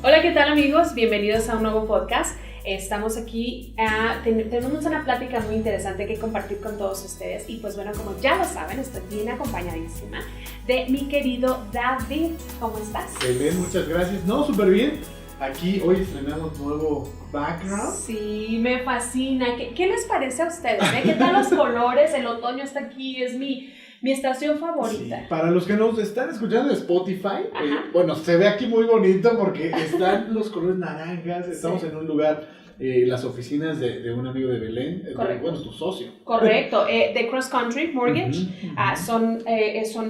Hola, ¿qué tal amigos? Bienvenidos a un nuevo podcast. Estamos aquí, tenemos una plática muy interesante que compartir con todos ustedes y pues bueno, como ya lo saben, estoy bien acompañadísima de mi querido David. ¿Cómo estás? Belén, muchas gracias. No, súper bien. Aquí hoy estrenamos nuevo background. Sí, me fascina. ¿Qué les parece a ustedes? ¿Qué tal los colores? El otoño está aquí, es mi estación favorita. Sí, para los que nos están escuchando en Spotify, bueno, se ve aquí muy bonito porque están los colores naranjas, estamos en un lugar, las oficinas de un amigo de Belén, bueno, tu socio. Correcto, de Cross Country Mortgage,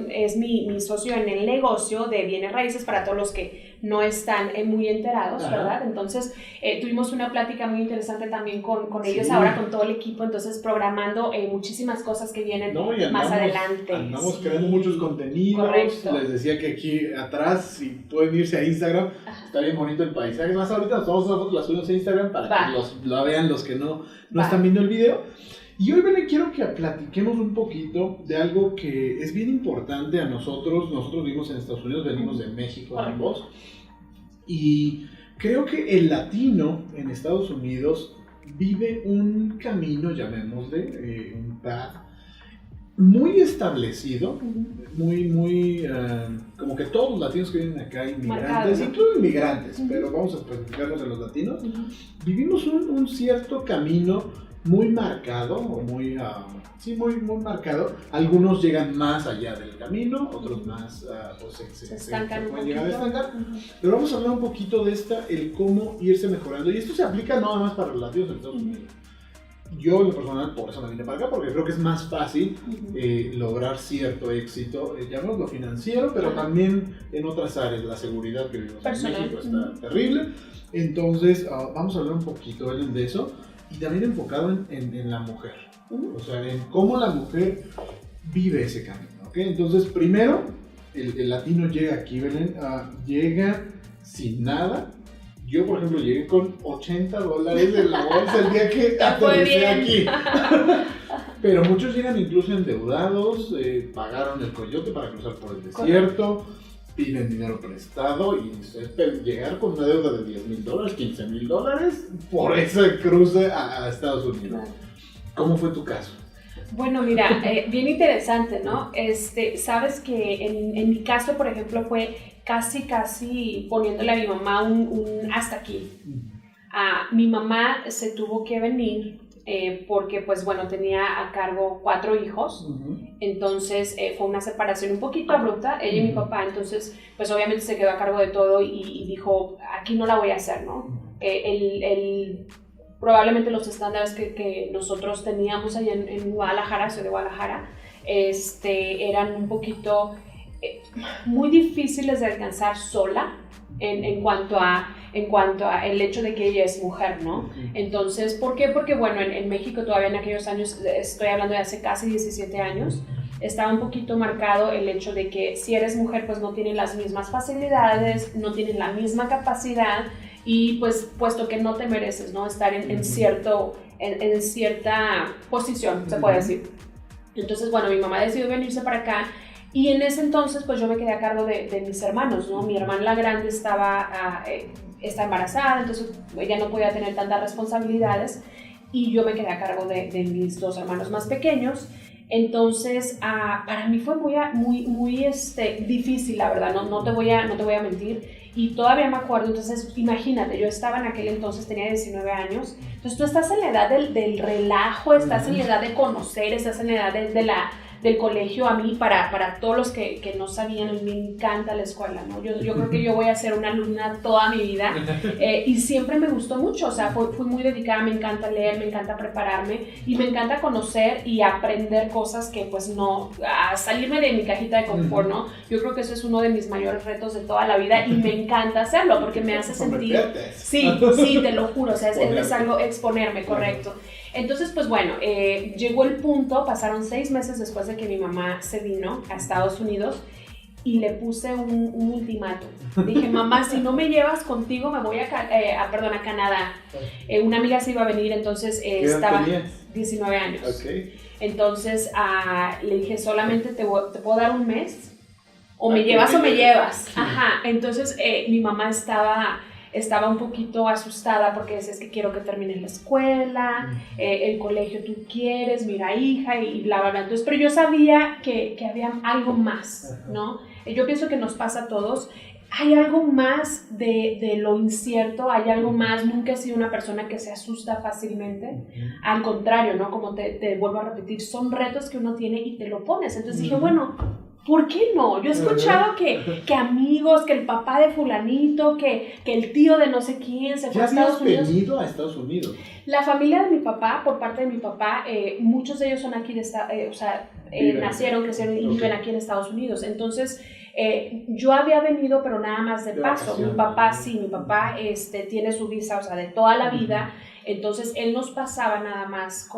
es mi socio en el negocio de bienes raíces para todos los que no están muy enterados, ¿verdad? Entonces, tuvimos una plática muy interesante también con ellos, ahora con todo el equipo, entonces programando muchísimas cosas que vienen más adelante. Andamos creando muchos contenidos. Correcto. Les decía que aquí atrás, si pueden irse a Instagram, está bien bonito el paisaje. Más ahorita nos tomamos una foto, la subimos a Instagram para que lo vean los que no están viendo el video. Y hoy, Belén, quiero que platiquemos un poquito de algo que es bien importante a nosotros. Nosotros vivimos en Estados Unidos, venimos de México ambos. Y creo que el latino en Estados Unidos vive un camino, llamémosle, un path, muy establecido, muy como que todos los latinos que viven acá, inmigrantes, incluso inmigrantes, pero vamos a especificarnos en los latinos, vivimos un cierto camino muy marcado, o muy marcado. Algunos llegan más allá del camino, otros más se estancan pueden llegar a estancar. Pero vamos a hablar un poquito de el cómo irse mejorando. Y esto se aplica no nada más para los latinos en Estados Unidos. Yo, en lo personal, por eso me vine para acá, porque creo que es más fácil lograr cierto éxito, llamémoslo financiero, pero también en otras áreas. La seguridad que vivimos en México está terrible. Entonces, vamos a hablar un poquito, Belén, de eso. Y también enfocado en la mujer, o sea, en cómo la mujer vive ese camino, ¿ok? Entonces, primero, el latino llega aquí, Belén, llega sin nada. Yo, por ejemplo, llegué con $80 de la bolsa el día que aterricé aquí. Pero muchos llegan incluso endeudados, pagaron el coyote para cruzar por el desierto, piden dinero prestado y llegar con una deuda de $10,000, $15,000 por ese cruce a Estados Unidos. ¿Cómo fue tu caso? Bueno, mira, bien interesante, ¿no? Sabes que en mi caso, por ejemplo, fue casi poniéndole a mi mamá un hasta aquí. Mi mamá se tuvo que venir porque, pues bueno, tenía a cargo 4 hijos, entonces fue una separación un poquito abrupta, ella y mi papá, entonces pues obviamente se quedó a cargo de todo y dijo, aquí no la voy a hacer, ¿no? Probablemente los estándares que nosotros teníamos allá en Guadalajara, soy de Guadalajara, eran un poquito muy difíciles de alcanzar sola en cuanto a el hecho de que ella es mujer, ¿no? Entonces, ¿por qué? Porque bueno, en México todavía en aquellos años, estoy hablando de hace casi 17 años, estaba un poquito marcado el hecho de que si eres mujer pues no tienes las mismas facilidades, no tienes la misma capacidad y pues puesto que no te mereces, ¿no? Estar en cierta posición, se puede decir. Entonces, bueno, mi mamá decidió venirse para acá y en ese entonces pues yo me quedé a cargo de mis hermanos, ¿no? Mi hermana la grande está embarazada, entonces ella no podía tener tantas responsabilidades y yo me quedé a cargo de mis 2 hermanos más pequeños. Entonces, para mí fue muy difícil, la verdad, no te voy a mentir. Y todavía me acuerdo, entonces, imagínate, yo estaba en aquel entonces, tenía 19 años. Entonces, tú estás en la edad del relajo, estás en la edad de conocer, estás en la edad del colegio. A mí, para todos los que no sabían, a mí me encanta la escuela, ¿no? Yo creo que yo voy a ser una alumna toda mi vida y siempre me gustó mucho, o sea, fui muy dedicada, me encanta leer, me encanta prepararme y me encanta conocer y aprender cosas que pues no, salirme de mi cajita de confort, ¿no? Yo creo que eso es uno de mis mayores retos de toda la vida y me encanta hacerlo porque me hace sentir... Sí, te lo juro, o sea, es algo, exponerme, correcto. Entonces, pues bueno, llegó el punto, pasaron 6 meses después de que mi mamá se vino a Estados Unidos y le puse un ultimátum. Dije, mamá, si no me llevas contigo, me voy a Canadá. Una amiga se iba a venir, entonces estaba... tenías? 19 años. Okay. Entonces le dije, solamente te puedo dar un mes, o me llevas o me llevas. Ajá, entonces mi mamá estaba estaba un poquito asustada porque decía, es que quiero que termines la escuela, el colegio tú quieres, mira hija, y bla, bla, bla. Entonces, pero yo sabía que había algo más, ¿no? Yo pienso que nos pasa a todos. Hay algo más de lo incierto, hay algo más. Nunca he sido una persona que se asusta fácilmente. Al contrario, ¿no? Como te vuelvo a repetir, son retos que uno tiene y te lo pones. Entonces dije, bueno, ¿por qué no? Yo he escuchado que amigos, que el papá de fulanito, que el tío de no sé quién se fue a Estados Unidos. ¿Ya has venido a Estados Unidos? La familia de mi papá, por parte de mi papá, muchos de ellos son aquí, nacieron, crecieron y viven aquí en Estados Unidos. Entonces, yo había venido, pero nada más de paso. Mi papá tiene su visa, o sea, de toda la vida. Entonces, él nos pasaba nada más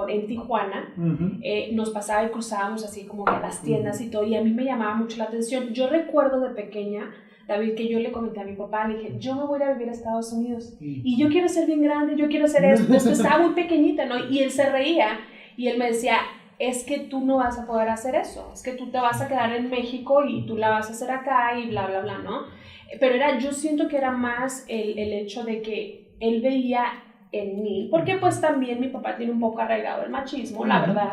en Tijuana, nos pasaba y cruzábamos así como que a las tiendas y todo, y a mí me llamaba mucho la atención. Yo recuerdo de pequeña, David, que yo le comenté a mi papá, le dije, yo me voy a vivir a Estados Unidos, y yo quiero ser bien grande, yo quiero ser esto. Entonces, estaba muy pequeñita, ¿no? Y él se reía, y él me decía, es que tú no vas a poder hacer eso, es que tú te vas a quedar en México y tú la vas a hacer acá y bla, bla, bla, ¿no? Pero yo siento que era más el hecho de que él veía en mí, porque pues también mi papá tiene un poco arraigado el machismo, la verdad.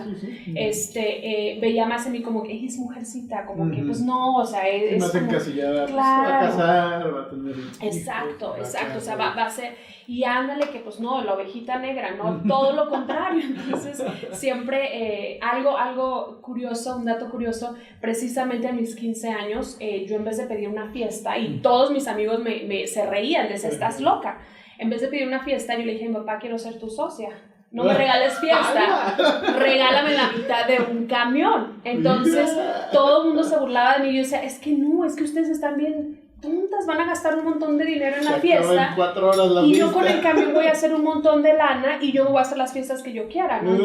Veía más en mí como que ella es mujercita, como que pues no, o sea, es más como, encasillada, claro, va a casar, va a tener exacto, o sea, va a ser, y ándale que pues no, la ovejita negra, no, todo lo contrario. Entonces siempre algo curioso, un dato curioso, precisamente a mis 15 años, yo en vez de pedir una fiesta, y todos mis amigos se reían, decían, estás loca. En vez de pedir una fiesta, yo le dije a mi papá, quiero ser tu socia. No me regales fiesta, regálame la mitad de un camión. Entonces, todo el mundo se burlaba de mí. Y yo decía, es que ustedes están bien tontas, van a gastar un montón de dinero en la fiesta. 4 horas la y fiesta. yo con el camión voy a hacer un montón de lana y yo voy a hacer las fiestas que yo quiera, ¿no?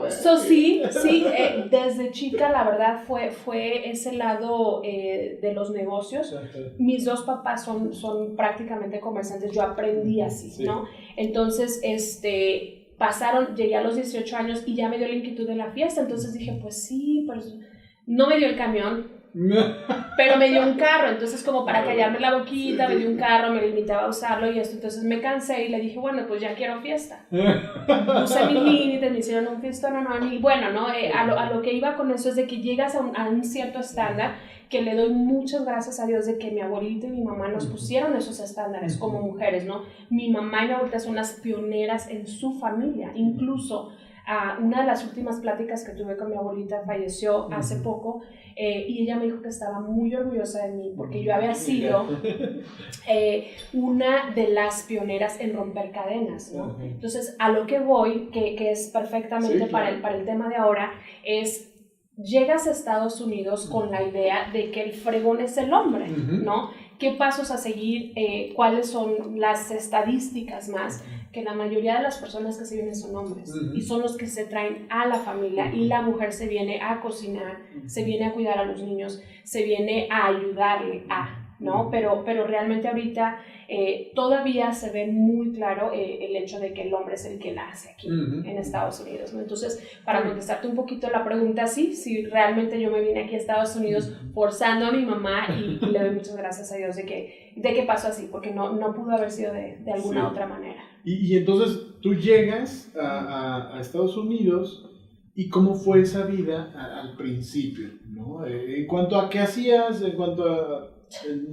Entonces, sí, desde chica la verdad fue ese lado de los negocios. Mis dos papás son prácticamente comerciantes, yo aprendí así, ¿no? Entonces, llegué a los 18 años y ya me dio la inquietud de la fiesta, entonces dije, pues sí, pero no me dio el camión, pero me dio un carro, entonces como para callarme la boquita, me dio un carro, me limitaba a usarlo y esto, entonces me cansé y le dije, bueno, pues ya quiero fiesta. Puse mis límites, me hicieron un fiestón, y bueno, ¿no? A lo que iba con eso es de que llegas a un cierto estándar, que le doy muchas gracias a Dios de que mi abuelita y mi mamá nos pusieron esos estándares como mujeres, ¿no? Mi mamá y mi abuelita son las pioneras en su familia, incluso una de las últimas pláticas que tuve con mi abuelita falleció hace poco, y ella me dijo que estaba muy orgullosa de mí porque yo había sido una de las pioneras en romper cadenas, ¿no? Entonces, a lo que voy, que es perfectamente para el tema de ahora, es llegas a Estados Unidos con la idea de que el fregón es el hombre, ¿no? ¿Qué pasos a seguir? ¿Cuáles son las estadísticas más? Que la mayoría de las personas que se vienen son hombres y son los que se traen a la familia, y la mujer se viene a cocinar, se viene a cuidar a los niños, se viene a ayudarle ¿no? Pero realmente ahorita todavía se ve muy claro el hecho de que el hombre es el que la hace aquí en Estados Unidos, ¿no? Entonces, para contestarte un poquito la pregunta, sí, realmente yo me vine aquí a Estados Unidos forzando a mi mamá, y le doy muchas gracias a Dios de que pasó así, porque no pudo haber sido de alguna otra manera. Y entonces tú llegas a Estados Unidos, ¿y cómo fue esa vida al principio, ¿no? En cuanto a qué hacías, en cuanto a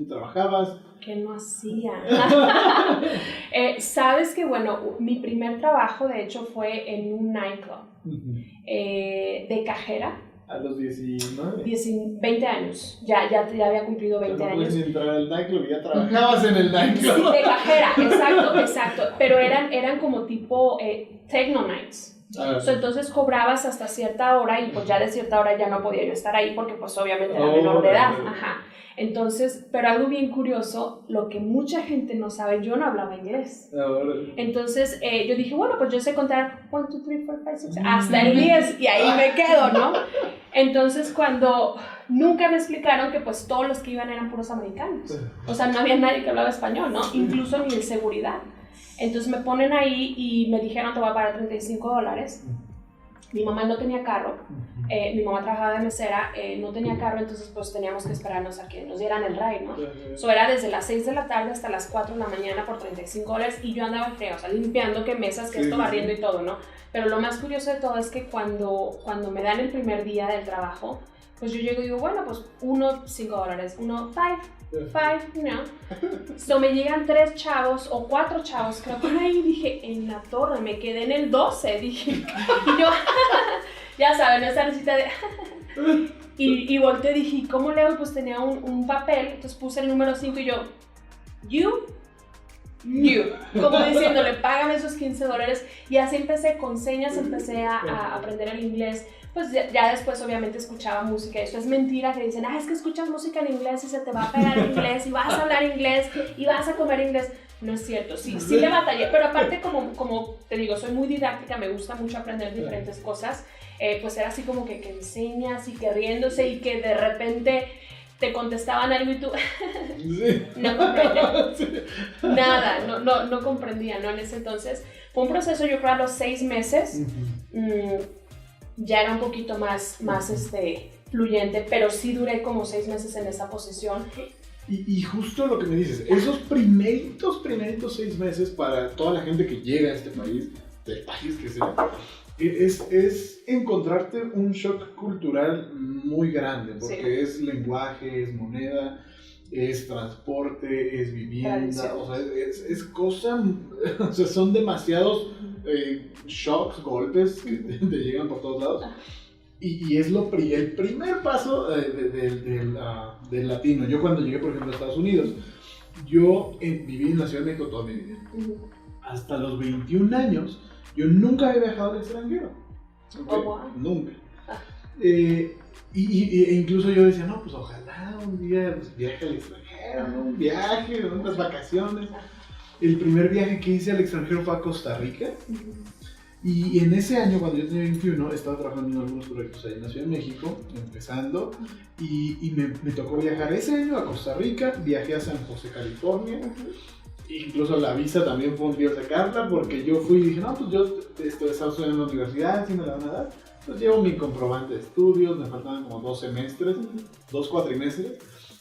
trabajabas. ¿Qué no hacía? Sabes que, bueno, mi primer trabajo de hecho fue en un nightclub de cajera. A los 19. 20 años, ya había cumplido 20 años. No puedes entrar al nightclub y ya trabajabas en el nightclub. Sí, de cajera, exacto. Pero eran como tipo techno nights. Entonces cobrabas hasta cierta hora, y pues ya de cierta hora ya no podía yo estar ahí porque pues obviamente era menor de edad. Entonces, pero algo bien curioso, lo que mucha gente no sabe, yo no hablaba inglés. Entonces yo dije, bueno, pues yo sé contar 1, 2, 3, 4, 5, 6, hasta el 10 y ahí me quedo, ¿no? Entonces cuando nunca me explicaron que pues todos los que iban eran puros americanos, o sea, no había nadie que hablaba español, ¿no? Incluso ni de seguridad. Entonces me ponen ahí y me dijeron, te voy a pagar $35. Mi mamá no tenía carro, mi mamá trabajaba de mesera, no tenía carro, entonces pues teníamos que esperarnos a que nos dieran el ride, ¿no? Eso era desde las 6 de la tarde hasta las 4 de la mañana por $35 y yo andaba en frío, o sea, limpiando que mesas, que esto, barriendo y todo, ¿no? Pero lo más curioso de todo es que cuando me dan el primer día del trabajo, pues yo llego y digo, bueno, pues uno, $5, uno, five, no. So me llegan 3 chavos o 4 chavos, creo, por ahí, dije, en la torre, me quedé en el 12, dije, y yo, ya saben, esa risita de... y volteé y dije, ¿cómo le hago? Pues tenía un papel, entonces puse el número 5 y yo, you, como diciéndole, págame esos $15, y así empecé con señas, empecé a aprender el inglés. Pues ya después obviamente escuchaba música, eso es mentira que dicen, es que escuchas música en inglés y se te va a pegar el inglés y vas a hablar inglés y vas a comer inglés. No es cierto, sí le batallé, pero aparte como te digo, soy muy didáctica, me gusta mucho aprender diferentes cosas, pues era así como que enseñas y que riéndose y que de repente te contestaban algo y tú no comprendía nada, no comprendía, ¿no? En ese entonces fue un proceso, yo creo a los 6 meses, ya era un poquito más fluyente, pero sí duré como 6 meses en esa posición. Y justo lo que me dices, esos primeritos 6 meses para toda la gente que llega a este país, del país que sea, es encontrarte un shock cultural muy grande, porque es lenguaje, es moneda, es transporte, es vivienda, o sea, es cosa, o sea, son demasiados shocks, golpes que te llegan por todos lados. Y es el primer paso del latino. Yo cuando llegué, por ejemplo, a Estados Unidos, yo viví en la Ciudad de México toda mi vida. Hasta los 21 años, yo nunca había viajado al extranjero. Okay. Wow. Nunca. E incluso yo decía, no, pues ojalá un día pues, viaje al extranjero, ¿no? Un viaje, unas vacaciones. El primer viaje que hice al extranjero fue a Costa Rica. Y en ese año, cuando yo tenía 21, estaba trabajando en algunos proyectos ahí en la Ciudad de México, empezando, y me tocó viajar ese año a Costa Rica, viajé a San José, California, incluso la visa también fue un dios de carta, porque yo fui y dije, no, pues yo estaba estudiando en la universidad, si me la van a dar, pues llevo mi comprobante de estudios, me faltaban como 2 semestres, 2 cuatrimestres,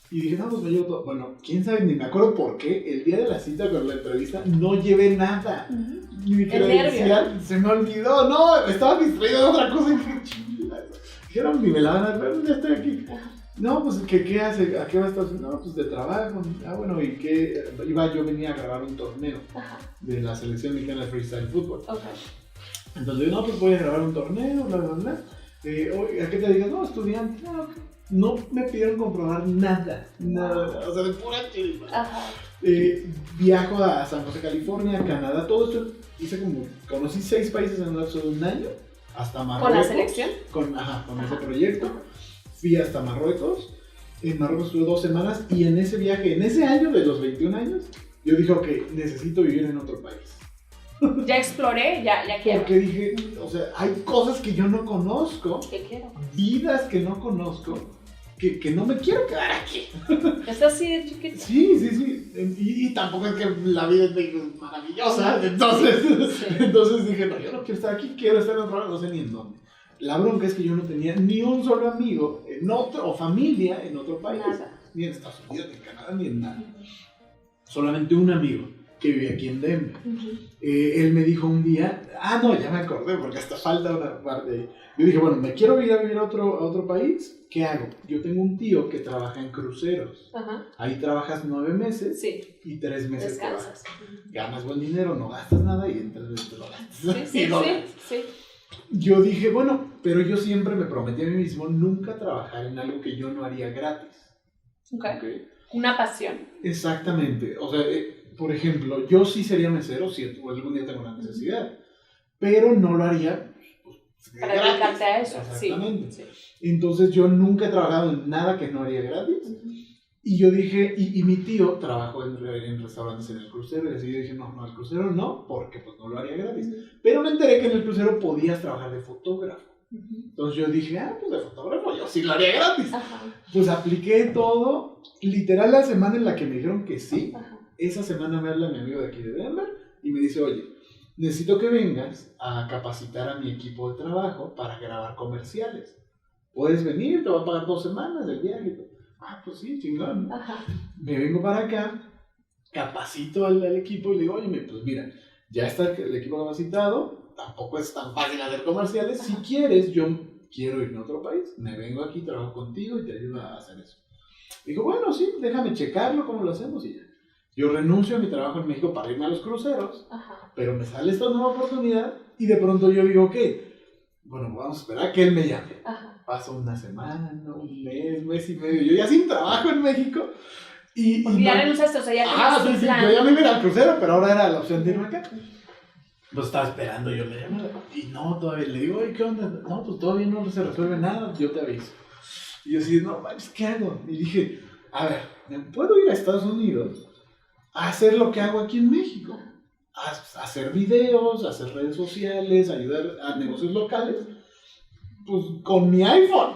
y dije, no, pues me llevo todo. Bueno, quién sabe, ni me acuerdo por qué, el día de la cita con la entrevista no llevé nada. Y mi credencial se me olvidó, no, estaba distraído de otra cosa y dije, chingada. Dijeron, ni me la van a ver, ya estoy aquí. No, pues, ¿qué hace? ¿A qué va a estar? No, pues de trabajo. Bueno, ¿y qué? Yo venía a grabar un torneo de la selección mexicana de freestyle fútbol. Entonces, no, pues voy a grabar un torneo, bla, bla, bla. ¿A qué te digas? No, estudiante. No me pidieron comprobar nada, o sea, de pura chilpa. Viajo a San José, California, Canadá, todo esto, conocí 6 países en un lapso de un año, hasta Marruecos. ¿Con la selección? Con ese proyecto, fui hasta Marruecos, en Marruecos estuve 2 semanas, y en ese viaje, en ese año de los 21 años, yo dije, ok, necesito vivir en otro país. Ya exploré, ya quiero. Porque dije, o sea, hay cosas que yo no conozco, ¿Qué quiero? Vidas que no conozco, que no me quiero quedar aquí. ¿Es así de chiquito? Sí. Y tampoco es que la vida es maravillosa. Entonces dije, no, yo no quiero estar aquí, quiero estar en otro lado, no sé ni en dónde. La bronca es que yo no tenía ni un solo amigo o familia en otro país. Nada. Ni en Estados Unidos, ni en Canadá, ni en nada. Solamente un amigo que vivía aquí en Denver. Él me dijo un día, no, ya me acordé porque hasta falta una parte ahí. Yo dije, bueno, me quiero ir a vivir a otro país, ¿qué hago? Yo tengo un tío que trabaja en cruceros. Ahí trabajas 9 meses y 3 meses descansas. Ganas buen dinero, no gastas nada y en 3 meses te lo gastas. Sí. Yo dije, bueno, pero yo siempre me prometí a mí mismo nunca trabajar en algo que yo no haría gratis. Okay. Una pasión. Exactamente. O sea, por ejemplo, yo sí sería mesero si algún día tengo una necesidad, pero no lo haría para dedicarte a eso. Exactamente. Sí. Entonces yo nunca he trabajado en nada que no haría gratis. Y yo dije, y mi tío trabajó en restaurantes en el crucero, y así yo dije, no, el crucero no, porque pues no lo haría gratis. Pero me enteré que en el crucero podías trabajar de fotógrafo. Entonces yo dije, pues de fotógrafo yo sí lo haría gratis. Pues apliqué todo, literal la semana en la que me dijeron que sí, esa semana me habla mi amigo de aquí de Denver y me dice, oye, necesito que vengas a capacitar a mi equipo de trabajo para grabar comerciales. puedes venir, te voy a pagar 2 semanas del viaje. Ah, pues sí, chingón. Ajá. Me vengo para acá, capacito al equipo y le digo, oye, pues mira, ya está el equipo capacitado, tampoco es tan fácil hacer comerciales. Si quieres, yo quiero irme a otro país, me vengo aquí, trabajo contigo y te ayudo a hacer eso. Digo, bueno, sí, déjame checarlo, cómo lo hacemos y ya. Yo renuncio a mi trabajo en México para irme a los cruceros, Ajá. pero me sale esta nueva oportunidad y de pronto yo digo, ok, bueno, vamos a esperar a que él me llame. Ajá. Pasa una semana, un mes y medio, yo ya sin trabajo en México. Porque ya renunciaste, o sea, ya tenías sí, plan. yo ya me iba al crucero, pero ahora era la opción de irme acá. Pues estaba esperando yo la llamada y no, todavía le digo, oye, ¿qué onda? No, pues todavía no se resuelve nada, yo te aviso. Y yo así, no, ¿qué hago? Y dije, a ver, ¿me puedo ir a Estados Unidos a hacer lo que hago aquí en México? A hacer videos, a hacer redes sociales, ayudar a negocios locales, pues con mi iPhone.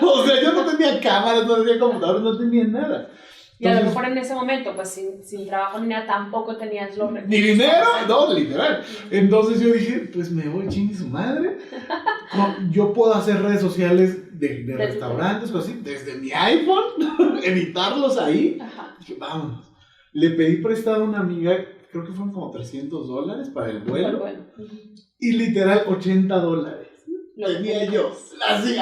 O sea, yo no tenía cámaras, no tenía computadores, no tenía nada. Y a lo mejor en ese momento, pues sin trabajo ni nada, tampoco tenías los recursos. Ni dinero, no, literal. Entonces yo dije, pues me voy, chingue su madre. No, yo puedo hacer redes sociales de restaurantes, pues así, desde mi iPhone, editarlos ahí. Ajá. Dije, vámonos. Le pedí prestado a una amiga, creo que fueron como $300 para el vuelo. Bueno. Y literal, $80. Lo tenía yo. Así.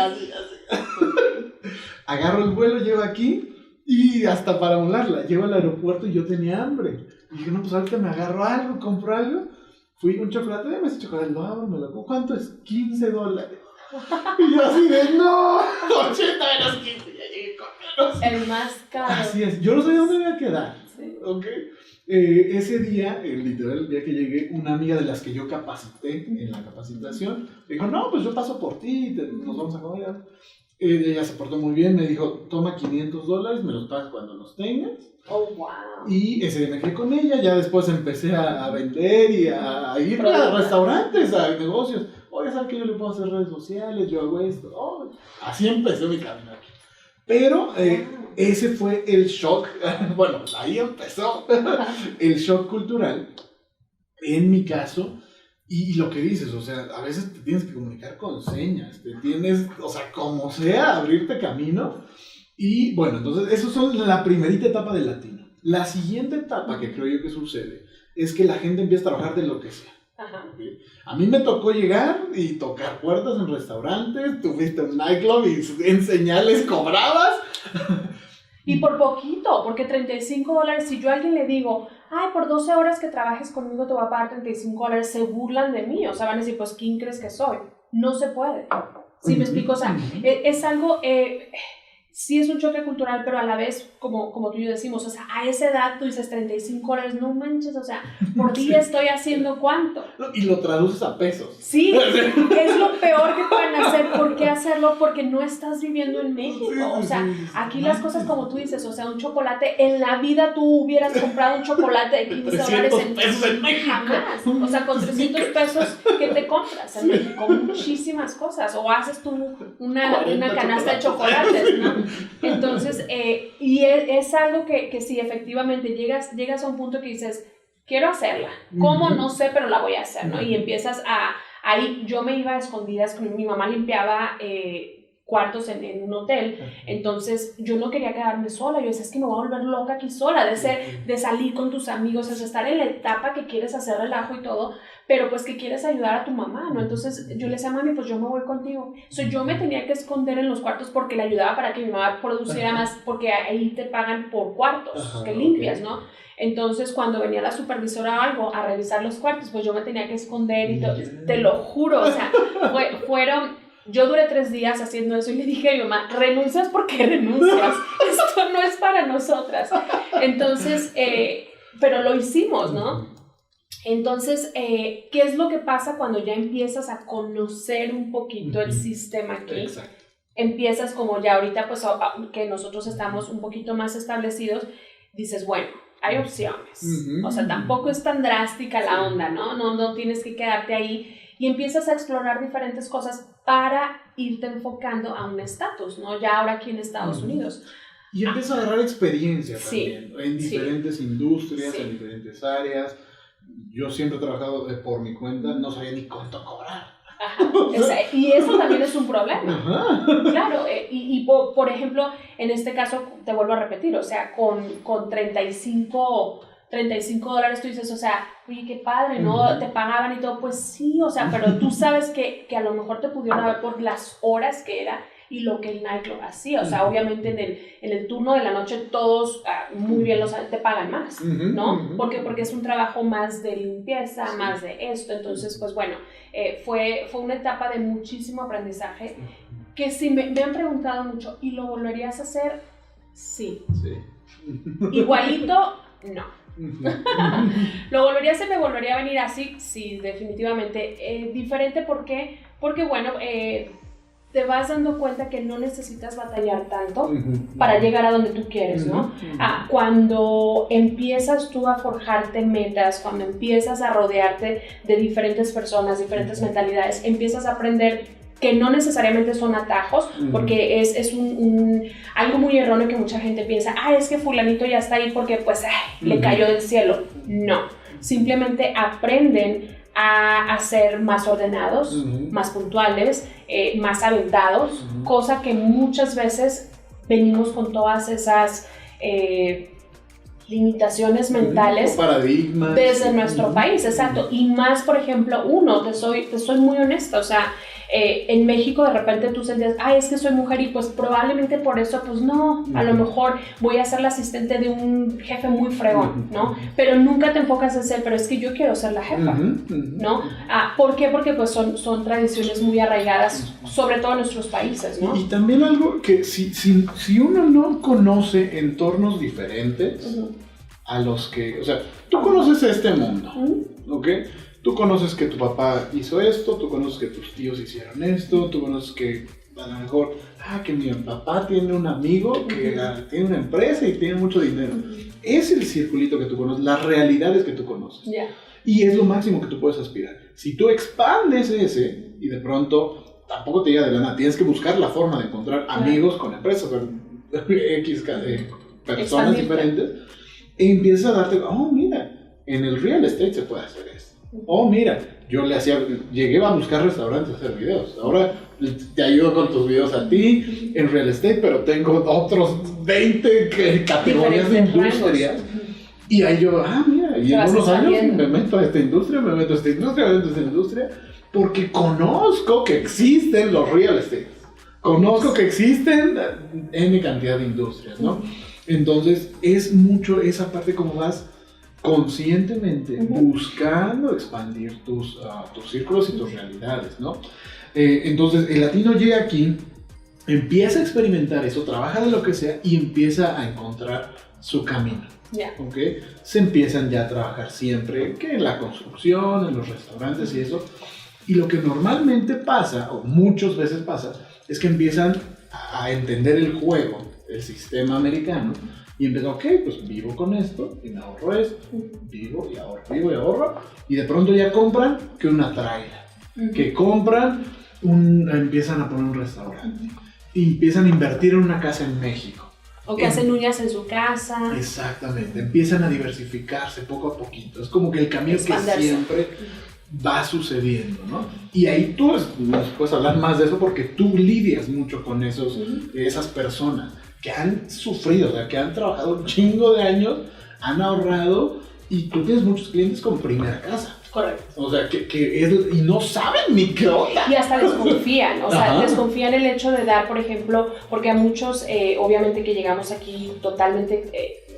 Agarro el vuelo, llego aquí. Y hasta para volarla, llego al aeropuerto y yo tenía hambre. Y dije, no, pues ahorita me agarro algo, compro algo. Fui un chocolate, dame ese chocolate, lo abro, me lo como. ¿Cuánto es? $15. Y yo así de, no, 80 menos 15, ya llegué con menos. El más caro. Así es, yo no sabía dónde me iba a quedar. Sí. ¿Ok? Ese día, literal, el día que llegué, una amiga de las que yo capacité en la capacitación, me dijo, no, pues yo paso por ti, nos vamos a comer. Ella se portó muy bien, me dijo, toma $500, me los pagas cuando los tengas. Oh, wow. Y ese día me quedé con ella, ya después empecé a vender y a ir a restaurantes, a negocios. Oye, ¿sabes que yo le puedo hacer redes sociales? Yo hago esto. Oh, así empecé mi camino aquí. Pero ese fue el shock, bueno, ahí empezó el shock cultural, en mi caso. Y lo que dices, o sea, a veces te tienes que comunicar con señas, te tienes, o sea, como sea, abrirte camino. Y bueno, entonces, eso son la primerita etapa del latino. La siguiente etapa que creo yo que sucede es que la gente empieza a trabajar de lo que sea. Ajá. ¿Okay? A mí me tocó llegar y tocar puertas en restaurantes, tuviste un nightclub y en señales cobrabas. Y por poquito, porque $35, si yo a alguien le digo, ay, por 12 horas que trabajes conmigo te voy a pagar $35, se burlan de mí, o sea, van a decir, pues, ¿quién crees que soy? No se puede. ¿Sí me explico? O sea, es algo, sí es un choque cultural, pero a la vez, como tú y yo decimos, o sea, a esa edad tú dices $35, no manches, o sea, por día estoy haciendo ¿cuánto? Y lo traduces a pesos. Sí, es lo peor que pueden hacer. ¿Por qué hacerlo? Porque no estás viviendo en México. O sea, aquí las cosas como tú dices, o sea, un chocolate, en la vida tú hubieras comprado un chocolate de $300 en México. Jamás. O sea, con $300, ¿qué te compras en México? Muchísimas cosas. O haces tú una canasta de chocolates, ¿no? Entonces, y es algo que sí, efectivamente, llegas a un punto que dices, quiero hacerla. ¿Cómo? No sé, pero la voy a hacer, ¿no? Y empiezas ahí yo me iba a escondidas, mi mamá limpiaba cuartos en un hotel, entonces yo no quería quedarme sola, yo decía, es que me voy a volver loca aquí sola, de salir con tus amigos, es estar en la etapa que quieres hacer relajo y todo, pero pues que quieres ayudar a tu mamá, ¿no? Entonces yo le decía, mami, pues yo me voy contigo. Yo me tenía que esconder en los cuartos porque le ayudaba para que mi mamá produciera más, porque ahí te pagan por cuartos que limpias, ¿no? Entonces, cuando venía la supervisora o algo a revisar los cuartos, pues yo me tenía que esconder y todo, te lo juro, o sea, yo duré 3 días haciendo eso y le dije a mi mamá, renuncias porque renuncias, esto no es para nosotras. Entonces, pero lo hicimos, ¿no? Entonces, ¿qué es lo que pasa cuando ya empiezas a conocer un poquito el sistema aquí? Exacto. Empiezas como ya ahorita, pues que nosotros estamos un poquito más establecidos, dices, bueno, hay opciones. O sea, tampoco es tan drástica la onda, ¿no? No tienes que quedarte ahí y empiezas a explorar diferentes cosas para irte enfocando a un estatus, ¿no? Ya ahora aquí en Estados Unidos. Y empiezas a agarrar experiencia también, Sí, en diferentes industrias, sí. en diferentes áreas. Yo siempre he trabajado por mi cuenta, no sabía ni cuánto cobrar. Ajá, y eso también es un problema. Ajá. Claro, por ejemplo, en este caso, te vuelvo a repetir, o sea, con $35 tú dices, o sea, oye, qué padre, ¿no? Te pagaban y todo, pues sí, o sea, pero tú sabes que a lo mejor te pudieron haber por las horas que era y lo que el nightclub hacía, o sea, obviamente en el turno de la noche todos muy bien te pagan más, ¿no? Porque es un trabajo más de limpieza, más de esto, entonces, pues bueno, fue una etapa de muchísimo aprendizaje que sí me han preguntado mucho, ¿y lo volverías a hacer? Sí. Igualito, no. ¿Lo volvería a hacer? ¿Me volvería a venir así? Sí, definitivamente. Diferente, ¿por qué? Porque, bueno, te vas dando cuenta que no necesitas batallar tanto para llegar a donde tú quieres, ¿no? Cuando empiezas tú a forjarte metas, cuando empiezas a rodearte de diferentes personas, diferentes mentalidades, empiezas a aprender que no necesariamente son atajos, porque es algo muy erróneo que mucha gente piensa, es que fulanito ya está ahí porque pues le cayó del cielo. No, simplemente aprenden a ser más ordenados, más puntuales, más aventados, cosa que muchas veces venimos con todas esas limitaciones mentales, paradigmas desde nuestro país, exacto, y más, por ejemplo, te soy muy honesta, o sea, en México de repente tú sentías, es que soy mujer y pues probablemente por eso, pues no, a lo mejor voy a ser la asistente de un jefe muy fregón, ¿no? Pero nunca te enfocas en ser, pero es que yo quiero ser la jefa, ¿no? ¿Por qué? Porque pues son tradiciones muy arraigadas, sobre todo en nuestros países, ¿no? Y también algo que si uno no conoce entornos diferentes a los que, o sea, tú conoces este mundo, ¿ok? Tú conoces que tu papá hizo esto, tú conoces que tus tíos hicieron esto, tú conoces que a lo mejor, que mi papá tiene un amigo que tiene una empresa y tiene mucho dinero. Es el circulito que tú conoces, las realidades que tú conoces. Y es lo máximo que tú puedes aspirar. Si tú expandes ese y de pronto tampoco te llega de la nada, tienes que buscar la forma de encontrar amigos con empresas, con X personas diferentes, y empiezas a darte, mira, en el real estate se puede hacer esto. Mira, llegué a buscar restaurantes a hacer videos. Ahora te ayudo con tus videos a ti en real estate, pero tengo otros 20 categorías de industria. Y ahí yo, mira, y en unos años me meto a esta industria, me meto a esta industria, porque conozco que existen los real estates. Conozco que existen N cantidad de industrias, ¿no? Entonces, es mucho esa parte como vas conscientemente buscando expandir tus círculos y tus realidades, ¿no? Entonces el latino llega aquí, empieza a experimentar eso, trabaja de lo que sea y empieza a encontrar su camino. ¿Okay? Se empiezan ya a trabajar siempre que en la construcción, en los restaurantes y eso. Y lo que normalmente pasa, o muchas veces pasa, es que empiezan a entender el juego, el sistema americano. Y empezó, pues vivo con esto, y me ahorro esto, vivo y ahorro, y de pronto ya compran que una trailer, que compran, empiezan a poner un restaurante, y empiezan a invertir en una casa en México. O que hacen uñas en su casa. Exactamente, empiezan a diversificarse poco a poquito, es como que el camino que siempre va sucediendo, ¿no? Y ahí tú nos puedes hablar más de eso porque tú lidias mucho con esas personas que han sufrido, o sea, que han trabajado un chingo de años, han ahorrado, y tú tienes muchos clientes con primera casa. Correcto. O sea, y no saben ni qué onda. Y hasta desconfían, o sea, desconfían el hecho de dar, por ejemplo, porque a muchos, obviamente que llegamos aquí totalmente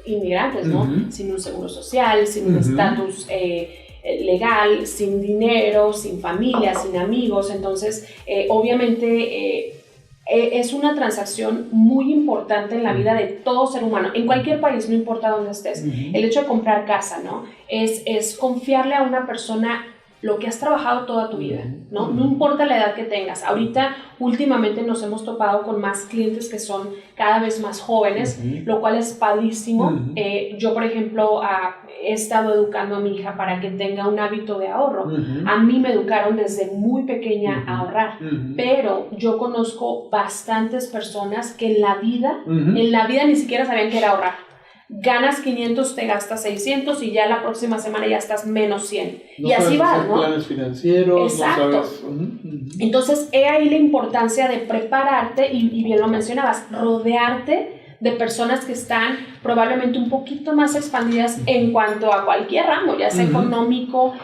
inmigrantes, ¿no? Sin un seguro social, sin un estatus legal, sin dinero, sin familia, sin amigos, entonces, obviamente, es una transacción muy importante en la vida de todo ser humano, en cualquier país, no importa dónde estés. El hecho de comprar casa, ¿no? Es confiarle a una persona lo que has trabajado toda tu vida, ¿no? No importa la edad que tengas. Ahorita, últimamente nos hemos topado con más clientes que son cada vez más jóvenes, lo cual es padrísimo. Yo, por ejemplo, he estado educando a mi hija para que tenga un hábito de ahorro. A mí me educaron desde muy pequeña a ahorrar, pero yo conozco bastantes personas que en la vida ni siquiera sabían qué era ahorrar. ganas 500, te gastas 600 y ya la próxima semana ya estás menos 100. No y así vas, ¿no? Planes financieros, exacto. No sabes. Entonces, he ahí la importancia de prepararte y bien lo mencionabas, rodearte de personas que están probablemente un poquito más expandidas en cuanto a cualquier ramo, ya sea económico,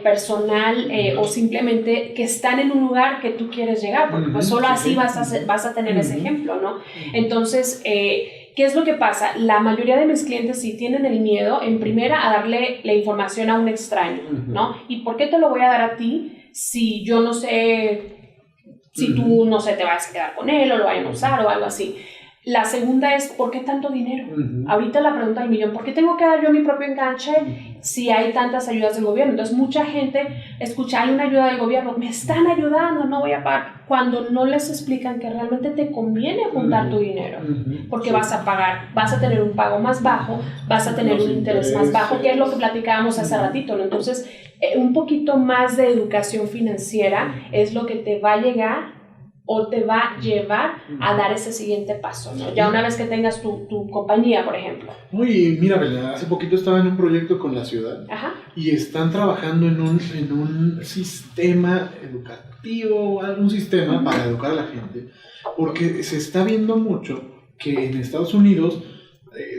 personal o simplemente que están en un lugar que tú quieres llegar, porque pues solo así vas a tener ese ejemplo, ¿no? Entonces, ¿qué es lo que pasa? La mayoría de mis clientes sí tienen el miedo, en primera, a darle la información a un extraño, ¿no? ¿Y por qué te lo voy a dar a ti si yo no sé, si tú, no sé, te vas a quedar con él o lo vayan a usar o algo así? La segunda es, ¿por qué tanto dinero? Ahorita la pregunta del millón, ¿por qué tengo que dar yo mi propio enganche si hay tantas ayudas del gobierno? Entonces mucha gente escucha, hay una ayuda del gobierno, me están ayudando, no voy a pagar, cuando no les explican que realmente te conviene juntar tu dinero, porque vas a pagar, vas a tener un pago más bajo, vas a tener un interés más bajo, que es lo que platicábamos hace ratito, ¿no? Entonces, un poquito más de educación financiera es lo que te va a llegar o te va a llevar a dar ese siguiente paso, ¿no? Ya una vez que tengas tu compañía, por ejemplo. Uy, mira, Belén, hace poquito estaba en un proyecto con la ciudad y están trabajando en un sistema educativo, un sistema para educar a la gente, porque se está viendo mucho que en Estados Unidos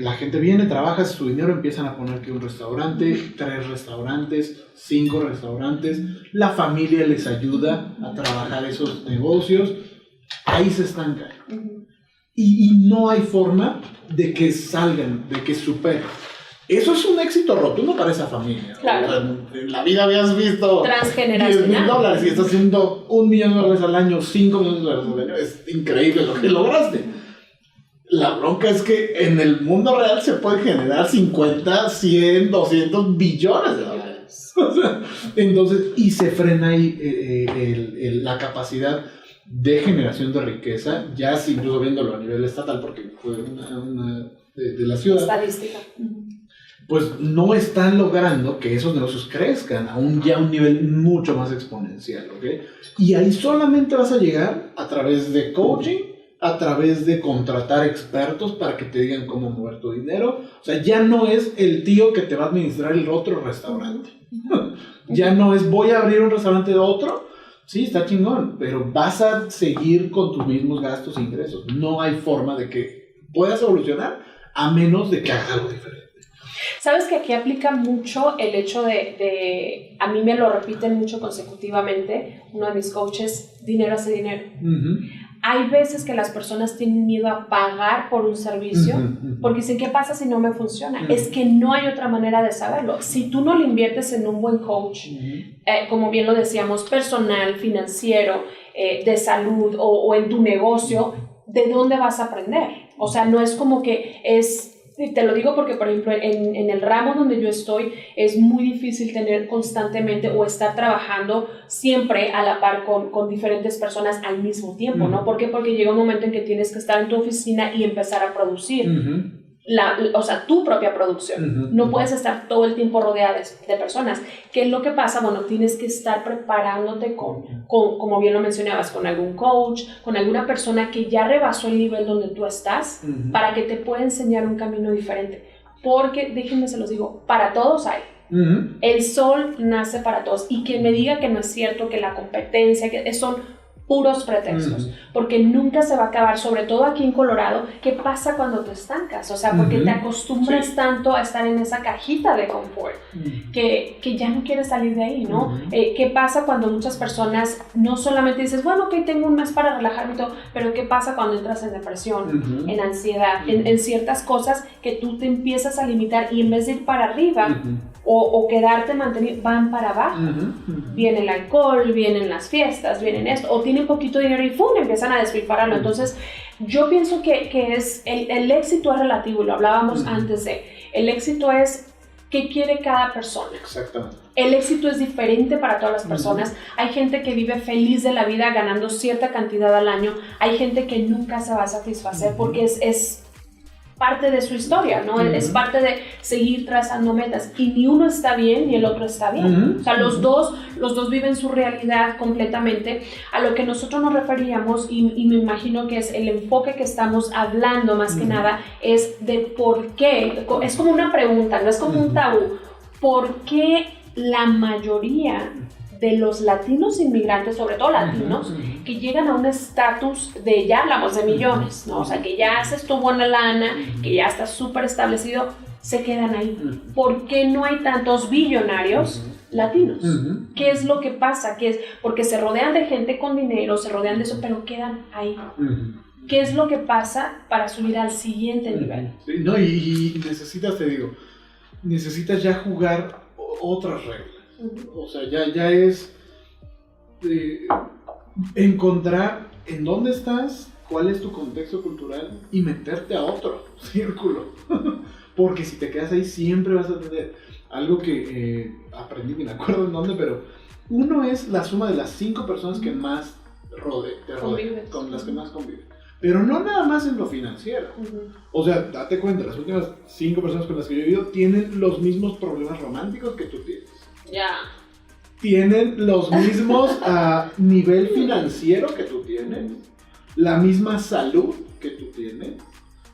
la gente viene, trabaja su dinero, empiezan a poner que un restaurante, 3 restaurantes, 5 restaurantes, la familia les ayuda a trabajar esos negocios, ahí se estancan. Y no hay forma de que salgan, de que superen. Eso es un éxito rotundo para esa familia. Claro. O sea, en la vida habías visto $10,000 y estás haciendo $1 millón al año, $5 millones al año. Es increíble lo que lograste. La bronca es que en el mundo real se puede generar 50, 100, 200 billones de dólares. O sea, entonces, y se frena ahí la capacidad de generación de riqueza, ya incluso viéndolo a nivel estatal, porque fue una de la ciudad. Estadística. Pues no están logrando que esos negocios crezcan a un nivel mucho más exponencial, ¿ok? Y ahí solamente vas a llegar a través de coaching, a través de contratar expertos para que te digan cómo mover tu dinero. O sea, ya no es el tío que te va a administrar el otro restaurante. Ya no es voy a abrir un restaurante de otro. Sí, está chingón, pero vas a seguir con tus mismos gastos e ingresos. No hay forma de que puedas evolucionar a menos de que hagas algo diferente. Sabes que aquí aplica mucho el hecho de a mí me lo repiten mucho consecutivamente, uno de mis coaches, dinero hace dinero. Hay veces que las personas tienen miedo a pagar por un servicio porque dicen, ¿qué pasa si no me funciona? Es que no hay otra manera de saberlo. Si tú no le inviertes en un buen coach, como bien lo decíamos, personal, financiero, de salud o en tu negocio, ¿de dónde vas a aprender? O sea, no es como que es... Te lo digo porque, por ejemplo, en el ramo donde yo estoy es muy difícil tener constantemente o estar trabajando siempre a la par con diferentes personas al mismo tiempo, ¿no? ¿Por qué? Porque llega un momento en que tienes que estar en tu oficina y empezar a producir. O sea, tu propia producción. No puedes estar todo el tiempo rodeada de personas. ¿Qué es lo que pasa? Bueno, tienes que estar preparándote como bien lo mencionabas, con algún coach, con alguna persona que ya rebasó el nivel donde tú estás, para que te pueda enseñar un camino diferente. Porque, déjenme se los digo, para todos hay. El sol nace para todos. Y quien me diga que no es cierto, que la competencia, que son puros pretextos, porque nunca se va a acabar, sobre todo aquí en Colorado. ¿Qué pasa cuando te estancas? O sea, porque te acostumbras tanto a estar en esa cajita de confort que ya no quieres salir de ahí, ¿no? ¿Qué pasa cuando muchas personas no solamente dices, bueno, ok, tengo un mes para relajarme y todo, pero qué pasa cuando entras en depresión, en ansiedad, en ciertas cosas que tú te empiezas a limitar y en vez de ir para arriba o quedarte mantenido, van para abajo. Viene el alcohol, vienen las fiestas, vienen esto, o tienen poquito dinero y ¡fum! Empiezan a despilfarrarlo. Entonces, yo pienso que es el éxito es relativo, y lo hablábamos antes de. El éxito es qué quiere cada persona. Exactamente. El éxito es diferente para todas las personas. Hay gente que vive feliz de la vida ganando cierta cantidad al año. Hay gente que nunca se va a satisfacer porque es parte de su historia, ¿no? Es parte de seguir trazando metas y ni uno está bien ni el otro está bien. O sea, los dos viven su realidad completamente. A lo que nosotros nos referíamos y me imagino que es el enfoque que estamos hablando más que nada es de por qué, es como una pregunta, no es como un tabú, ¿por qué la mayoría de los latinos inmigrantes, sobre todo latinos, que llegan a un estatus de, ya hablamos de millones, ¿no? O sea, que ya se estuvo en la lana, que ya está súper establecido, se quedan ahí? ¿Por qué no hay tantos billonarios latinos? ¿Qué es lo que pasa? ¿Qué es? Porque se rodean de gente con dinero, se rodean de eso, pero quedan ahí. ¿Qué es lo que pasa para subir al siguiente nivel? Sí, no, y necesitas, te digo, necesitas ya jugar otras reglas. O sea, ya es encontrar en dónde estás, cuál es tu contexto cultural y meterte a otro círculo. Porque si te quedas ahí siempre vas a tener algo que aprendí, ni me acuerdo en dónde, pero uno es la suma de las 5 personas que más te rodean, con las que más convives. Pero no nada más en lo financiero. O sea, date cuenta, las últimas 5 personas con las que yo he vivido tienen los mismos problemas románticos que tú tienes. Ya. Tienen los mismos nivel financiero que tú tienes, la misma salud que tú tienes.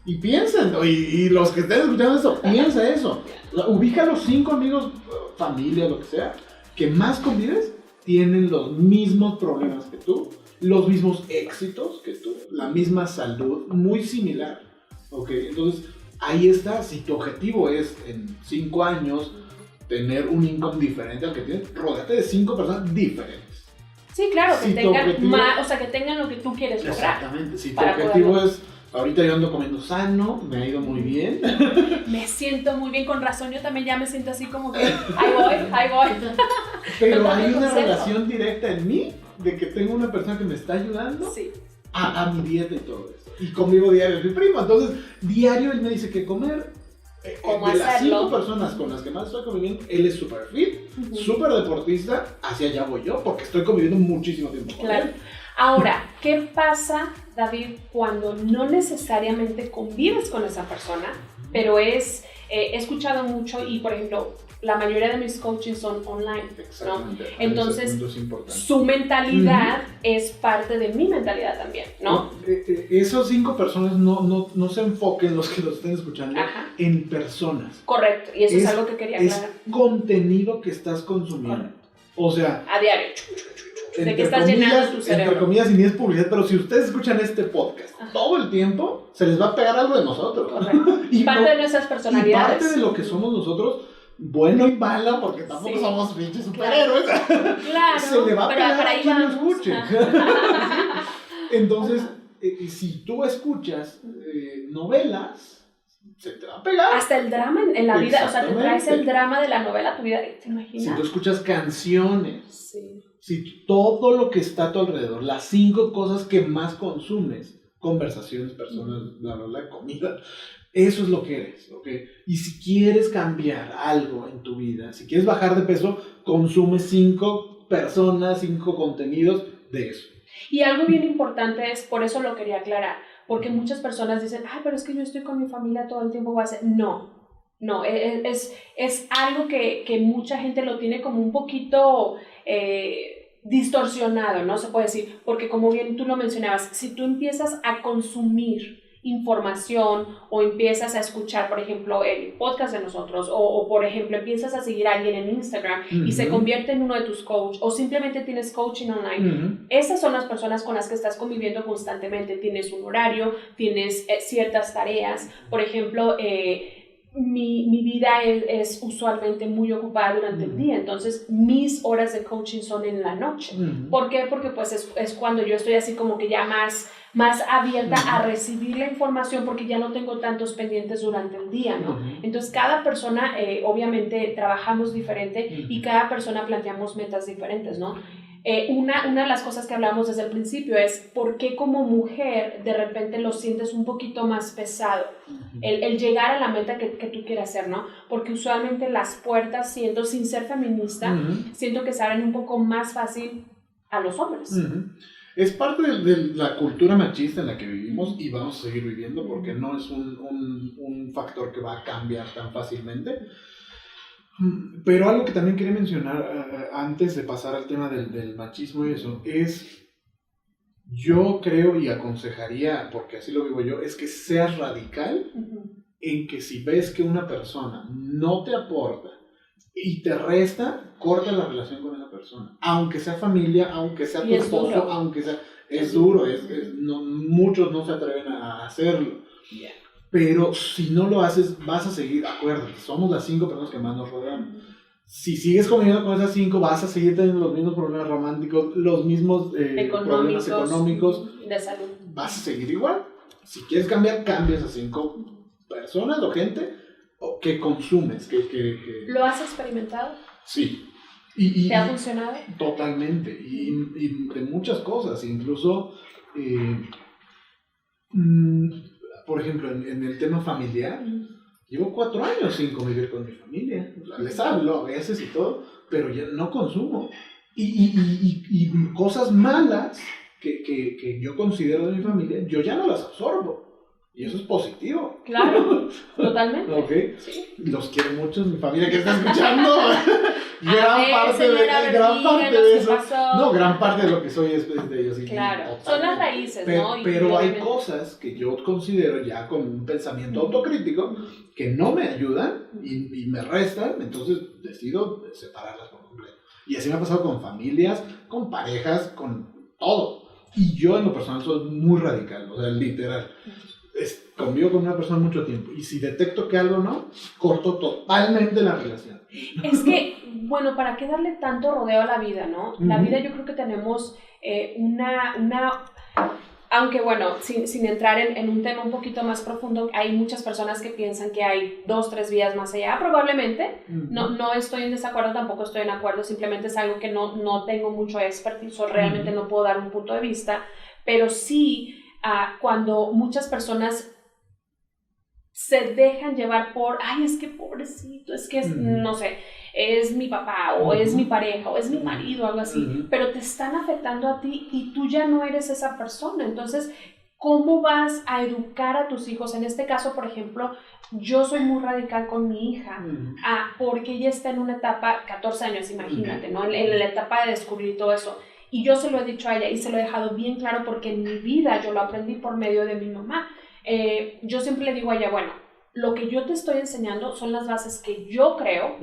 Y piensen, y los que estén escuchando eso, piensa eso. Ubica a los 5 amigos, familia, lo que sea, que más convives, tienen los mismos problemas que tú, los mismos éxitos que tú, la misma salud, muy similar. ¿Ok? Entonces, ahí está. Si tu objetivo es en 5 años tener un income diferente al que tienes, rodéate de 5 personas diferentes. Sí, claro, que si tengan objetivo, más, o sea, que tengan lo que tú quieres lograr. Exactamente. Si tu objetivo es, ahorita yo ando comiendo sano, me ha ido muy bien. Me siento muy bien, con razón, yo también ya me siento así como que, ahí voy. Pero hay una relación directa en mí, de que tengo una persona que me está ayudando a mi dieta y todo eso. Y convivo diario, es mi primo, entonces diario él me dice qué comer. De las 5 personas con las que más estoy conviviendo, él es súper fit, súper deportista, hacia allá voy yo, porque estoy conviviendo muchísimo tiempo con él. Ahora, ¿qué pasa, David, cuando no necesariamente convives con esa persona, pero he escuchado mucho y, por ejemplo, la mayoría de mis coachings son online, ¿no? Entonces, su mentalidad es parte de mi mentalidad también, ¿no? Esos 5 personas no se enfoquen, los que los estén escuchando, en personas. Correcto, y eso es algo que quería aclarar. Es contenido que estás consumiendo. Correcto. O sea, a diario. De que estás llenando tu cerebro. Entre comillas, y ni es publicidad, pero si ustedes escuchan este podcast todo el tiempo, se les va a pegar algo de nosotros. Correcto. Y parte de nuestras personalidades. Y parte de lo que somos nosotros, bueno y malo, porque tampoco somos pinches superhéroes. Claro, se le va a pegar a quien lo escuche. Entonces, si tú escuchas novelas, se te va a pegar. Hasta el drama en la vida, o sea, te traes el drama de la novela a tu vida, ¿te imaginas? Si tú escuchas canciones, si todo lo que está a tu alrededor, las 5 cosas que más consumes, conversaciones, personas, la comida, eso es lo que eres, ¿ok? Y si quieres cambiar algo en tu vida, si quieres bajar de peso, consume 5 personas, 5 contenidos de eso. Y algo bien importante es, por eso lo quería aclarar, porque muchas personas dicen, ay, pero es que yo estoy con mi familia todo el tiempo, voy a hacer... No, es algo que mucha gente lo tiene como un poquito distorsionado, ¿no? Se puede decir, porque como bien tú lo mencionabas, si tú empiezas a consumir información o empiezas a escuchar, por ejemplo, el podcast de nosotros o por ejemplo, empiezas a seguir a alguien en Instagram y se convierte en uno de tus coaches o simplemente tienes coaching online, esas son las personas con las que estás conviviendo constantemente. Tienes un horario, tienes ciertas tareas, por ejemplo, mi vida es usualmente muy ocupada durante el día, entonces mis horas de coaching son en la noche. ¿Por qué? Porque pues es cuando yo estoy así como que ya más abierta a recibir la información, porque ya no tengo tantos pendientes durante el día, ¿no? Entonces cada persona, obviamente trabajamos diferente y cada persona planteamos metas diferentes, ¿no? Una de las cosas que hablamos desde el principio es por qué como mujer de repente lo sientes un poquito más pesado, el llegar a la meta que tú quieras hacer, ¿no? Porque usualmente las puertas, siento, sin ser feminista, siento que se abren un poco más fácil a los hombres. Es parte de la cultura machista en la que vivimos y vamos a seguir viviendo porque no es un factor que va a cambiar tan fácilmente. Pero algo que también quería mencionar antes de pasar al tema del machismo y eso, es, yo creo y aconsejaría, porque así lo vivo yo, es que seas radical en que si ves que una persona no te aporta y te resta, corta la relación con esa persona. Aunque sea familia, aunque sea tu esposo, aunque sea... Es duro, muchos no se atreven a hacerlo. Yeah. Pero si no lo haces, vas a seguir, acuérdate, somos las 5 personas que más nos rodean. Si sigues conviviendo con esas 5, vas a seguir teniendo los mismos problemas románticos, los mismos problemas económicos. De salud. Vas a seguir igual. Si quieres cambiar, cambias a 5 personas o gente que consumes. ¿Lo has experimentado? Sí. ¿Te ha funcionado? Totalmente. Y de muchas cosas. Incluso, por ejemplo, en el tema familiar, llevo 4 años sin convivir con mi familia. Les hablo a veces y todo, pero ya no consumo. Y cosas malas que yo considero de mi familia, yo ya no las absorbo. Y eso es positivo. Claro, totalmente. Okay. Sí. Los quiero mucho, mi familia que está escuchando. Gran parte de eso. No, gran parte de lo que soy es de ellos. Claro, son las raíces, ¿no? Pero hay cosas que yo considero ya con un pensamiento autocrítico que no me ayudan y me restan, entonces decido separarlas por completo. Y así me ha pasado con familias, con parejas, con todo. Y yo en lo personal soy muy radical, o sea, literal. Convivo con una persona mucho tiempo y si detecto que algo no, corto totalmente la relación. Es que, bueno, ¿para qué darle tanto rodeo a la vida, no? La vida yo creo que tenemos aunque bueno, sin entrar en un tema un poquito más profundo, hay muchas personas que piensan que hay 2, 3 vidas más allá, probablemente. No estoy en desacuerdo, tampoco estoy en acuerdo, simplemente es algo que no tengo mucho expertise o realmente no puedo dar un punto de vista, pero sí... cuando muchas personas se dejan llevar por, ay, es que pobrecito, es que es, no sé, es mi papá o es mi pareja o es mi marido, algo así, pero te están afectando a ti y tú ya no eres esa persona. Entonces, ¿cómo vas a educar a tus hijos? En este caso, por ejemplo, yo soy muy radical con mi hija, porque ella está en una etapa, 14 años, imagínate, ¿no? En la etapa de descubrir todo eso. Y yo se lo he dicho a ella y se lo he dejado bien claro porque en mi vida yo lo aprendí por medio de mi mamá. Yo siempre le digo a ella, bueno, lo que yo te estoy enseñando son las bases que yo creo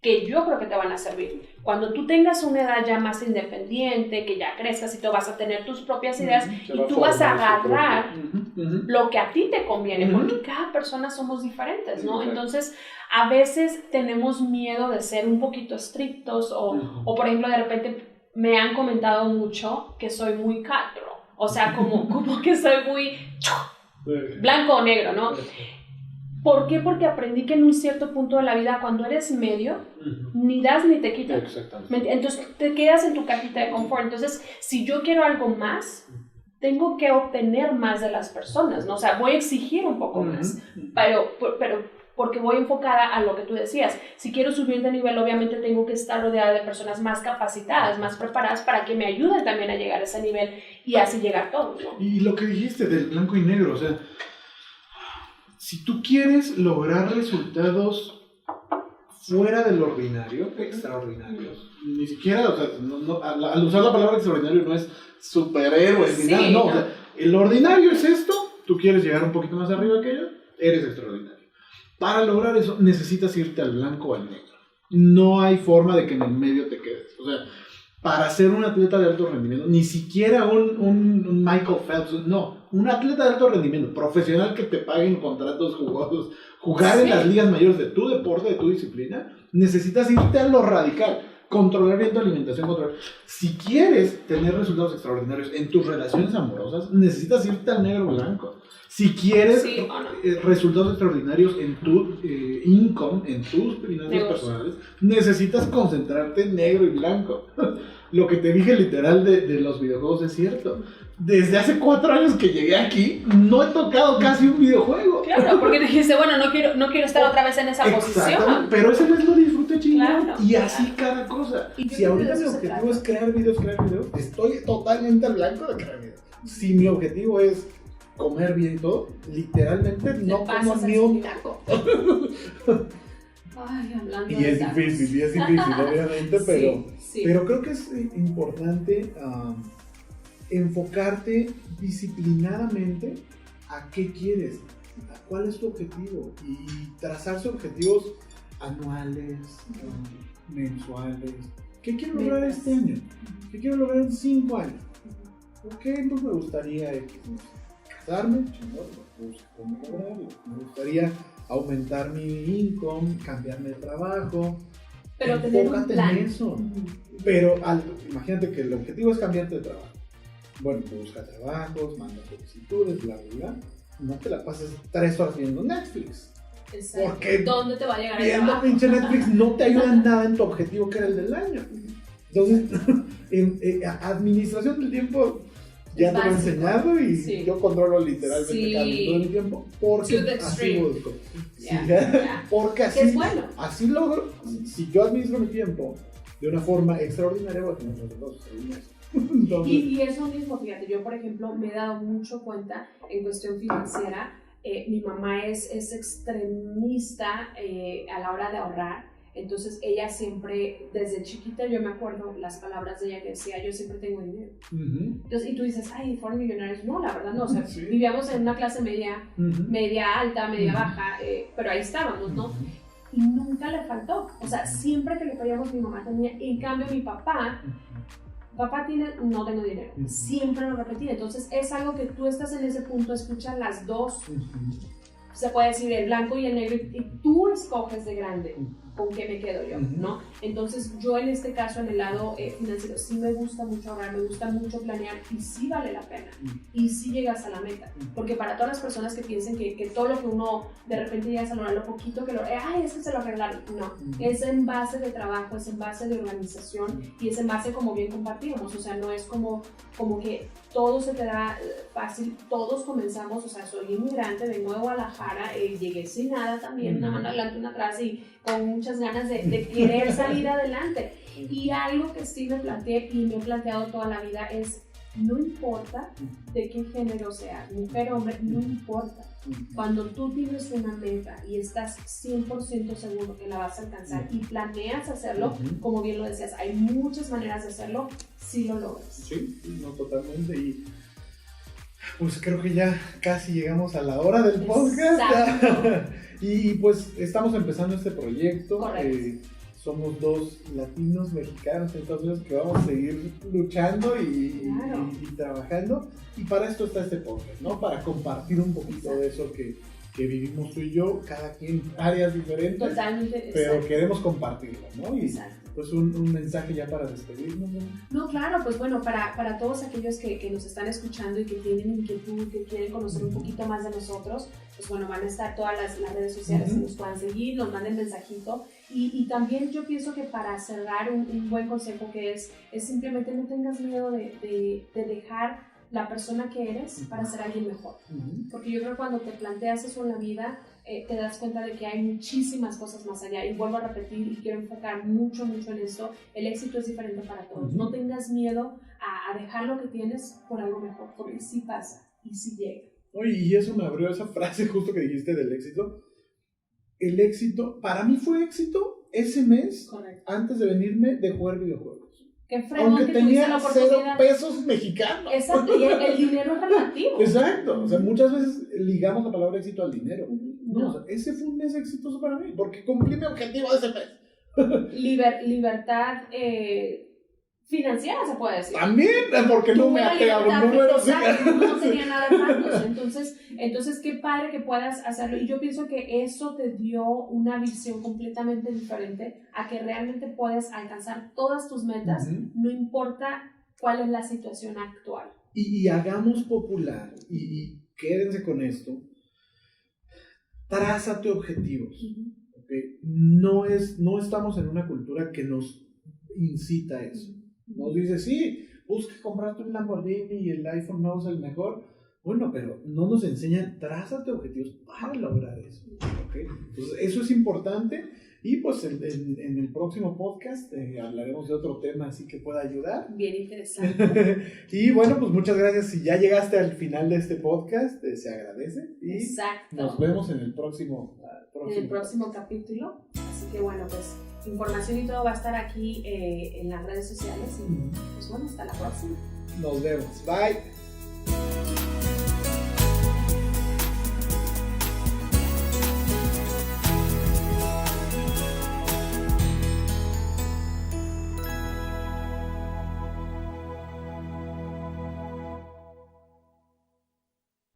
que te van a servir. Cuando tú tengas una edad ya más independiente, que ya crezcas y tú vas a tener tus propias ideas y tú vas a agarrar lo que a ti te conviene, porque cada persona somos diferentes, ¿no? Entonces, a veces tenemos miedo de ser un poquito estrictos o por ejemplo, de repente... Me han comentado mucho que soy muy catro, o sea, como que soy muy blanco o negro, ¿no? ¿Por qué? Porque aprendí que en un cierto punto de la vida, cuando eres medio, ni das ni te quitas. Exactamente. Entonces te quedas en tu cajita de confort. Entonces, si yo quiero algo más, tengo que obtener más de las personas, ¿no? O sea, voy a exigir un poco más, pero porque voy enfocada a lo que tú decías. Si quiero subir de nivel, obviamente tengo que estar rodeada de personas más capacitadas, más preparadas para que me ayuden también a llegar a ese nivel y así llegar todos, ¿no? Y lo que dijiste del blanco y negro, o sea, si tú quieres lograr resultados fuera del ordinario, extraordinarios, ni siquiera, o sea, al usar la palabra extraordinario no es superhéroes ni nada, no, o sea, el ordinario es esto, tú quieres llegar un poquito más arriba que ello, eres extraordinario. Para lograr eso necesitas irte al blanco o al negro. No hay forma de que en el medio te quedes. O sea, para ser un atleta de alto rendimiento, ni siquiera un Michael Phelps, no, un atleta de alto rendimiento, profesional que te paguen contratos jugosos, jugar en las ligas mayores de tu deporte, de tu disciplina, necesitas irte a lo radical. Controlar bien tu alimentación, Si quieres tener resultados extraordinarios en tus relaciones amorosas, necesitas irte al negro o blanco. Si quieres resultados extraordinarios en tu income, en tus finanzas personales, necesitas concentrarte en negro y blanco. Lo que te dije literal de los videojuegos es cierto. desde hace 4 años que llegué aquí, no he tocado casi un videojuego. Claro, porque dijiste, bueno, no quiero estar otra vez en esa posición. Pero ese mes lo disfruté chingón. Claro, y así cada cosa. Si ahorita mi objetivo es crear videos, estoy totalmente al blanco de crear videos. Si mi objetivo es comer bien y todo, literalmente no como ni un taco. Ay, hablando y es difícil, obviamente, sí. pero creo que es importante enfocarte disciplinadamente a qué quieres, a cuál es tu objetivo y trazarse objetivos anuales, mensuales. ¿Qué quiero lograr este año? ¿Qué quiero lograr en 5 años? Ok, pues me gustaría casarme, ¿cómo lograrlo? Me gustaría aumentar mi income, cambiarme de trabajo. Pero enfócate en eso. Pero imagínate que el objetivo es cambiarte de trabajo. Bueno, te busca trabajos, manda solicitudes, bla, bla, bla. No te la pases 3 horas viendo Netflix. Exacto. Porque ¿dónde te va a llegar el viendo trabajo? pinche Netflix no te ayuda en nada en tu objetivo que era el del año. Entonces, en administración del tiempo ya te lo he enseñado y yo controlo literalmente casi todo el tiempo. Porque así busco. Porque así, es bueno. Así logro. Si yo administro mi tiempo de una forma extraordinaria, voy a tener resultados extraordinarios. Y eso mismo, fíjate, yo por ejemplo me he dado mucho cuenta en cuestión financiera. Mi mamá es extremista a la hora de ahorrar. Entonces ella siempre, desde chiquita yo me acuerdo las palabras de ella que decía, yo siempre tengo dinero. Entonces, y tú dices, ay, fueron millonarios. No, la verdad no, o sea, vivíamos en una clase media, media alta, media baja, pero ahí estábamos, ¿no? Y nunca le faltó, o sea, siempre que le pedíamos mi mamá tenía. En cambio mi papá tiene, no tengo dinero, siempre lo repetía. Entonces es algo que tú estás en ese punto, escuchas las dos, se puede decir el blanco y el negro, y tú escoges de grande con qué me quedo yo, ¿no? Entonces yo en este caso, en el lado financiero, sí me gusta mucho ahorrar, me gusta mucho planear, y sí vale la pena, y sí llegas a la meta, porque para todas las personas que piensen que todo lo que uno de repente llegas a lograr, lo poquito que es que se lo arreglaron, no, es en base de trabajo, es en base de organización, y es en base, como bien compartimos, o sea, no es como que todo se te da fácil, todos comenzamos, o sea, soy inmigrante, vengo de Guadalajara, llegué sin nada también, una mano adelante, una atrás, y con muchas ganas de querer salir adelante. Y algo que sí me planteé y me he planteado toda la vida es, no importa de qué género seas, mujer o hombre, no importa. Cuando tú tienes una meta y estás 100% seguro que la vas a alcanzar y planeas hacerlo, como bien lo decías, hay muchas maneras de hacerlo, sí lo logras. Sí, no, totalmente. Y pues creo que ya casi llegamos a la hora del podcast. Y pues estamos empezando este proyecto. Somos 2 latinos mexicanos, entonces que vamos a seguir luchando y trabajando. Y para esto está este podcast, ¿no? Para compartir un poquito de eso que vivimos tú y yo, cada quien áreas diferentes. Totalmente. Pero queremos compartirlo, ¿no? Y pues un mensaje ya para despedirnos, ¿no? No, claro, pues bueno, para todos aquellos que nos están escuchando y que tienen inquietud, que quieren conocer un poquito más de nosotros, pues bueno, van a estar todas las redes sociales que nos puedan seguir, nos manden mensajito. Y también yo pienso que para cerrar un buen consejo que es simplemente no tengas miedo de dejar la persona que eres para ser alguien mejor. Porque yo creo que cuando te planteas eso en la vida, te das cuenta de que hay muchísimas cosas más allá. Y vuelvo a repetir y quiero enfocar mucho en esto, el éxito es diferente para todos. No tengas miedo a dejar lo que tienes por algo mejor, porque sí pasa y sí llega. Oye, y eso me abrió esa frase justo que dijiste del éxito. El éxito, para mí fue éxito ese mes. Correcto. Antes de venirme de jugar videojuegos. Aunque tenía 0 pesos mexicanos. Exacto, y el dinero es relativo. Exacto, o sea, muchas veces ligamos la palabra éxito al dinero. No, o sea, ese fue un mes exitoso para mí, porque cumplí mi objetivo de ese mes. Libertad financiera, se puede decir. También, porque no me até a un número. No tenía nada de tantos. Entonces, qué padre que puedas hacerlo. Y yo pienso que eso te dio una visión completamente diferente a que realmente puedes alcanzar todas tus metas, no importa cuál es la situación actual. Y hagamos popular, y quédense con esto, trázate objetivos. ¿Okay? No estamos en una cultura que nos incita a eso. Nos dice, sí, busca comprarte un Lamborghini y el iPhone no es el mejor. Bueno, pero no nos enseñan, trázate objetivos para lograr eso. ¿Okay? Entonces, eso es importante. Y pues en el próximo podcast hablaremos de otro tema así que pueda ayudar. Bien interesante. Y bueno, pues muchas gracias. Si ya llegaste al final de este podcast, se agradece. Y exacto. Nos vemos en el próximo capítulo. Así que bueno, pues información y todo va a estar aquí en las redes sociales. Y pues bueno, hasta la próxima. Nos vemos. Bye.